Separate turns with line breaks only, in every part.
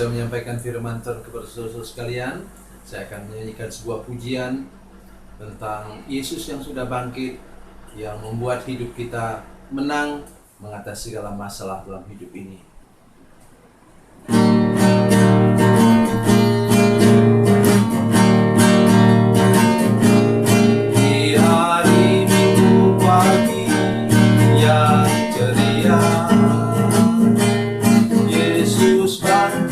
saya menyampaikan firman Tuhan kepada saudara-saudara sekalian, saya akan menyanyikan sebuah pujian tentang Yesus yang sudah bangkit, yang membuat hidup kita menang mengatasi segala masalah dalam hidup ini. Di hari Minggu pagi yang ceria, Yesus bangkit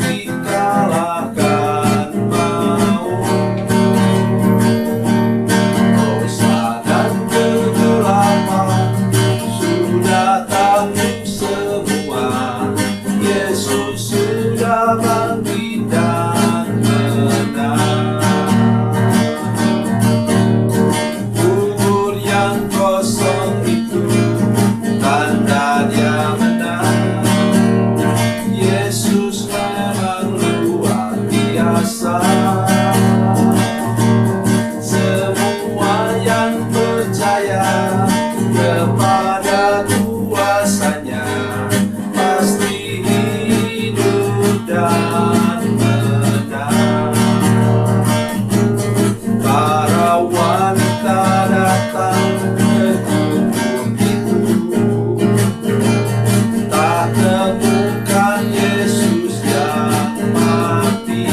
kalahkan maut. Dosa dan kegelapan sudah tanggung semua. Yesus sudah bangkit dan menang. Kubur yang kosong itu tanda Dia menang. Yesus memang luar biasa. Semua yang percaya kepada kuasa-Nya pasti hidup dan menang. Para wanita datang ke kubur itu, tak temukan Yesus yang mati.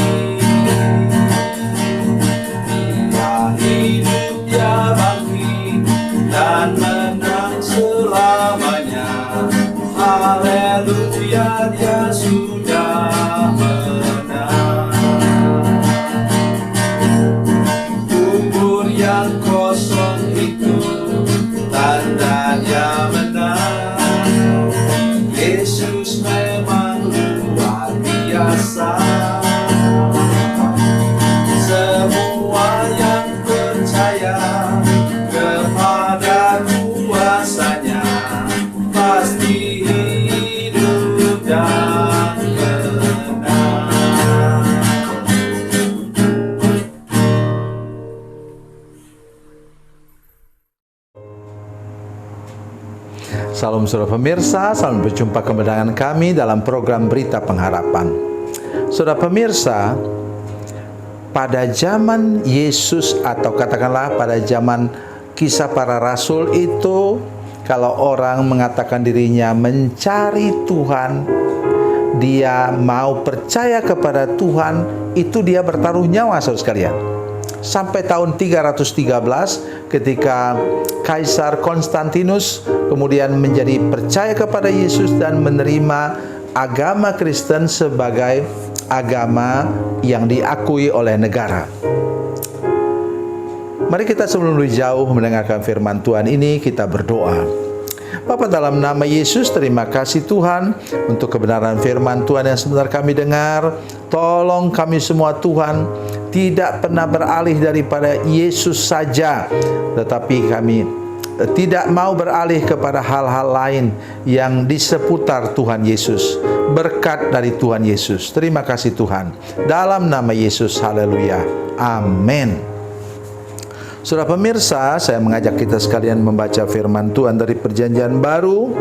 Dia hidup, Dia bangkit dan menang selamanya. Haleluya, Dia sudah menang. Kubur yang kosong itu tanda Dia menang. Yesus memang luar biasa. Semua yang percaya kepada kuasa-Nya pasti hidup dan menang.
Salam saudara pemirsa, salam berjumpa kembali dengan kami dalam program Berita Pengharapan. Saudara pemirsa, pada zaman Yesus atau katakanlah pada zaman kisah para rasul itu, kalau orang mengatakan dirinya mencari Tuhan, dia mau percaya kepada Tuhan, itu dia bertaruh nyawa saudara sekalian. Sampai tahun 313 ketika Kaisar Konstantinus kemudian menjadi percaya kepada Yesus dan menerima agama Kristen sebagai agama yang diakui oleh negara. Mari kita sebelum lebih jauh mendengarkan firman Tuhan ini, kita berdoa. Bapa, dalam nama Yesus, terima kasih Tuhan untuk kebenaran firman Tuhan yang sebentar kami dengar. Tolong kami semua Tuhan, tidak pernah beralih daripada Yesus saja, tetapi kami tidak mau beralih kepada hal-hal lain yang di seputar Tuhan Yesus. Berkat dari Tuhan Yesus. Terima kasih Tuhan. Dalam nama Yesus, haleluya. Amin. Saudara pemirsa, saya mengajak kita sekalian membaca firman Tuhan dari Perjanjian Baru,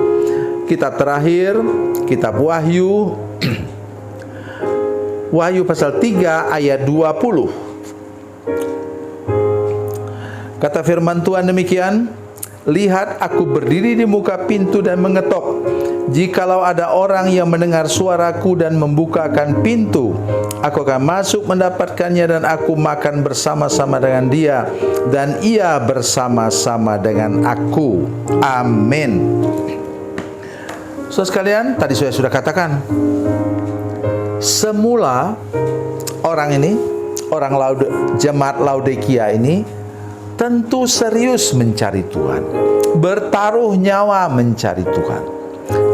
kitab terakhir, kitab Wahyu, Wahyu pasal 3 ayat 20. Kata firman Tuhan demikian, "Lihat, aku berdiri di muka pintu dan mengetok. Jikalau ada orang yang mendengar suaraku dan membukakan pintu, aku akan masuk mendapatkannya dan aku makan bersama-sama dengan dia dan ia bersama-sama dengan aku." Amin. Saudara sekalian, tadi saya sudah katakan, semula orang ini, jemaat Laodikia ini tentu serius mencari Tuhan, bertaruh nyawa mencari Tuhan.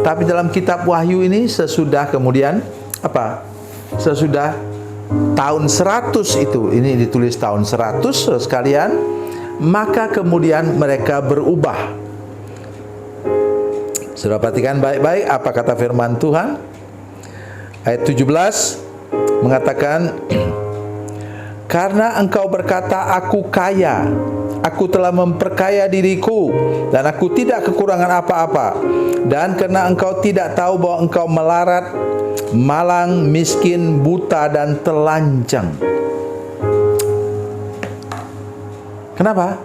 Tapi dalam kitab Wahyu ini sesudah kemudian sesudah tahun 100 itu, ini ditulis tahun 100 sekalian, maka kemudian mereka berubah. Sudah perhatikan baik-baik apa kata firman Tuhan. Ayat 17 mengatakan, "Karena engkau berkata, aku kaya, aku telah memperkaya diriku, dan aku tidak kekurangan apa-apa. Dan karena engkau tidak tahu bahwa engkau melarat malang, miskin, buta, dan telanjang. Kenapa?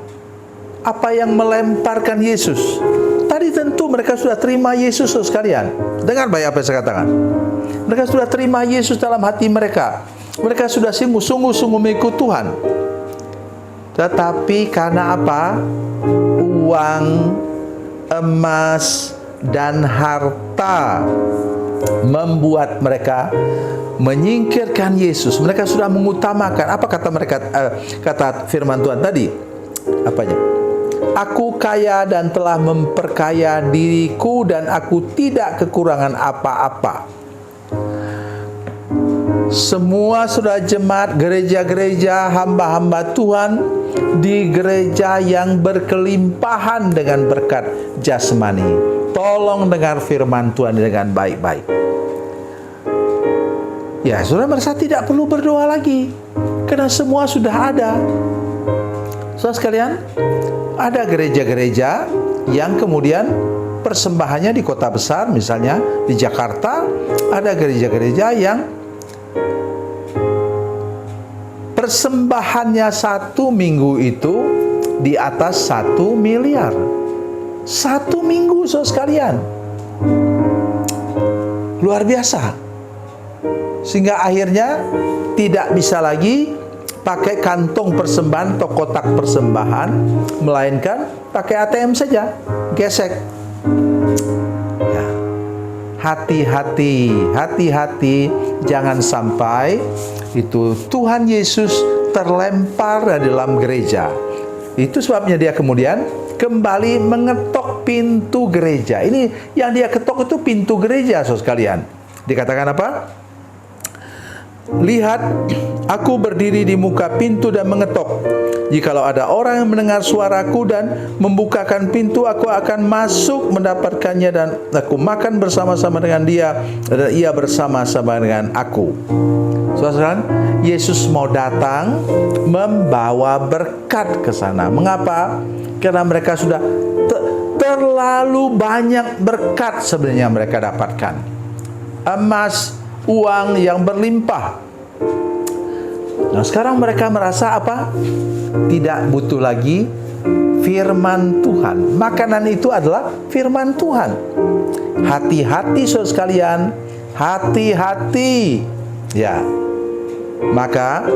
Apa yang melemparkan Yesus? Tadi tentu mereka sudah terima Yesus, sekalian. Dengar baik apa yang saya katakan. Mereka sudah terima Yesus dalam hati mereka. Mereka sudah sungguh-sungguh mengikut Tuhan. Tetapi karena apa? Uang, emas, dan harta membuat mereka menyingkirkan Yesus. Mereka sudah mengutamakan. Apa kata mereka? Kata firman Tuhan tadi. Apanya? Aku kaya dan telah memperkaya diriku, dan aku tidak kekurangan apa-apa. Semua sudah jemaat, gereja-gereja, hamba-hamba Tuhan di gereja yang berkelimpahan dengan berkat jasmani. Tolong dengar firman Tuhan dengan baik-baik. Ya, saudara merasa tidak perlu berdoa lagi, karena semua sudah ada. Saudara sekalian, ada gereja-gereja yang kemudian persembahannya di kota besar, misalnya di Jakarta, ada gereja-gereja yang persembahannya 1 minggu itu di atas 1 miliar. 1 minggu, saudara sekalian. Luar biasa. Sehingga akhirnya tidak bisa lagi pakai kantong persembahan atau kotak persembahan, melainkan pakai ATM saja, gesek. Ya. Hati-hati, jangan sampai itu Tuhan Yesus terlempar dari dalam gereja. Itu sebabnya dia kemudian kembali mengetok pintu gereja. Ini yang dia ketok itu pintu gereja, saudara sekalian. Dikatakan apa? Lihat, aku berdiri di muka pintu dan mengetok. Jikalau ada orang yang mendengar suaraku dan membukakan pintu, aku akan masuk mendapatkannya, dan aku makan bersama-sama dengan dia, dan ia bersama-sama dengan aku. Saudara, Yesus mau datang membawa berkat ke sana. Mengapa? Karena mereka sudah terlalu banyak berkat sebenarnya mereka dapatkan. Emas, uang yang berlimpah. Nah, sekarang mereka merasa apa? Tidak butuh lagi firman Tuhan. Makanan itu adalah firman Tuhan. Hati-hati, saudara sekalian. Hati-hati. Ya. Maka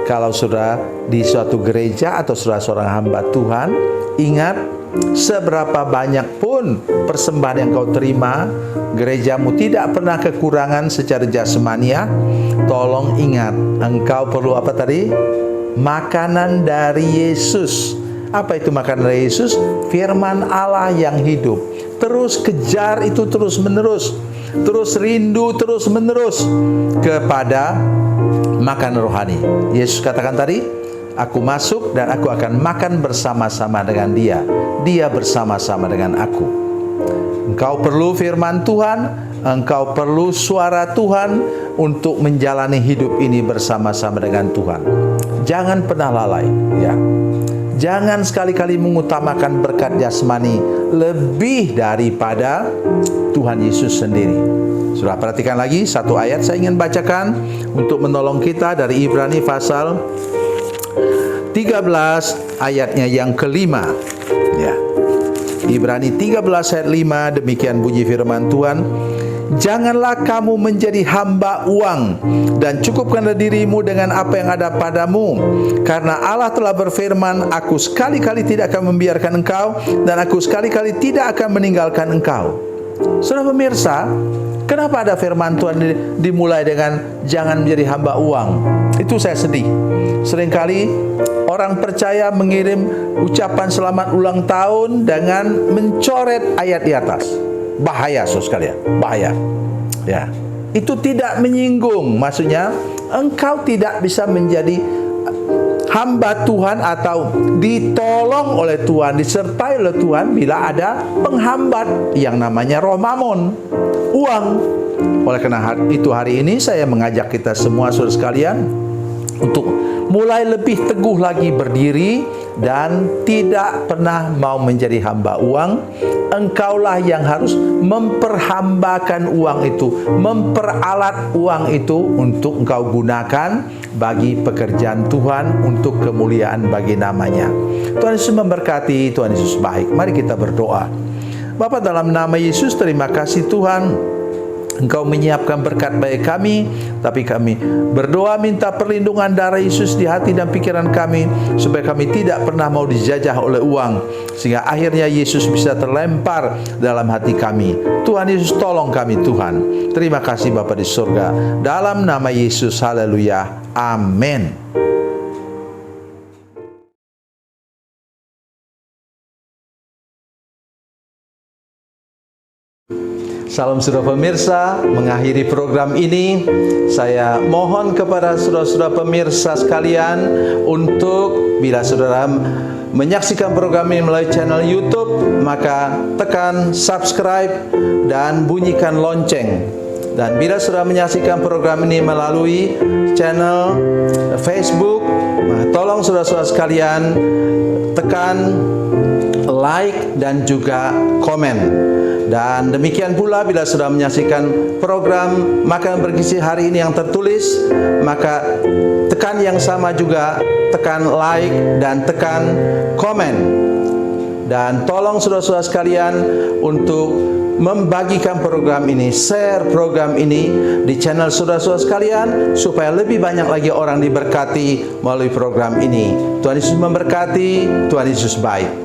kalau sudah di suatu gereja atau sudah seorang hamba Tuhan, ingat, seberapa banyak pun persembahan yang kau terima, gerejamu tidak pernah kekurangan secara jasmania. Tolong ingat, engkau perlu apa tadi? Makanan dari Yesus. Apa itu makanan dari Yesus? Firman Allah yang hidup. Terus kejar itu terus menerus. Terus rindu terus menerus kepada makan rohani. Yesus katakan tadi, aku masuk dan aku akan makan bersama-sama dengan dia. Dia bersama-sama dengan aku. Engkau perlu firman Tuhan, engkau perlu suara Tuhan untuk menjalani hidup ini bersama-sama dengan Tuhan. Jangan pernah lalai, ya. Jangan sekali-kali mengutamakan berkat jasmani lebih daripada Tuhan Yesus sendiri. Sudah, perhatikan lagi satu ayat saya ingin bacakan untuk menolong kita dari Ibrani pasal 13 ayatnya yang kelima. Ya. Ibrani 13 ayat 5, demikian bunyi firman Tuhan. Janganlah kamu menjadi hamba uang, dan cukupkanlah dirimu dengan apa yang ada padamu, karena Allah telah berfirman, aku sekali-kali tidak akan membiarkan engkau, dan aku sekali-kali tidak akan meninggalkan engkau. Saudara pemirsa, kenapa ada firman Tuhan dimulai dengan jangan menjadi hamba uang? Itu saya sedih. Seringkali orang percaya mengirim ucapan selamat ulang tahun dengan mencoret ayat di atas. Bahaya, saudara sekalian, bahaya. Ya, itu tidak menyinggung. Maksudnya, engkau tidak bisa menjadi hamba Tuhan atau ditolong oleh Tuhan, disertai oleh Tuhan bila ada penghambat yang namanya roh mamon, uang. Oleh karena itu hari ini saya mengajak kita semua, saudara sekalian, untuk mulai lebih teguh lagi berdiri dan tidak pernah mau menjadi hamba uang. Engkaulah yang harus memperhambakan uang itu, memperalat uang itu untuk engkau gunakan bagi pekerjaan Tuhan, untuk kemuliaan bagi namanya. Tuhan Yesus memberkati, Tuhan Yesus baik. Mari kita berdoa. Bapa, dalam nama Yesus, terima kasih Tuhan, Engkau menyiapkan berkat bagi kami, tapi kami berdoa minta perlindungan darah Yesus di hati dan pikiran kami, supaya kami tidak pernah mau dijajah oleh uang, sehingga akhirnya Yesus bisa terlempar dalam hati kami. Tuhan Yesus, tolong kami Tuhan. Terima kasih Bapa di surga. Dalam nama Yesus, haleluya. Amin. Salam saudara pemirsa, mengakhiri program ini saya mohon kepada saudara-saudara pemirsa sekalian untuk bila saudara menyaksikan program ini melalui channel YouTube, maka tekan subscribe dan bunyikan lonceng. Dan bila saudara menyaksikan program ini melalui channel Facebook, tolong saudara-saudara sekalian tekan like dan juga komen. Dan demikian pula bila sudah menyaksikan program Makanan Bergizi hari ini yang tertulis, maka tekan yang sama juga, tekan like dan tekan komen. Dan tolong saudara-saudara sekalian untuk membagikan program ini, share program ini di channel saudara-saudara sekalian, supaya lebih banyak lagi orang diberkati melalui program ini. Tuhan Yesus memberkati, Tuhan Yesus baik.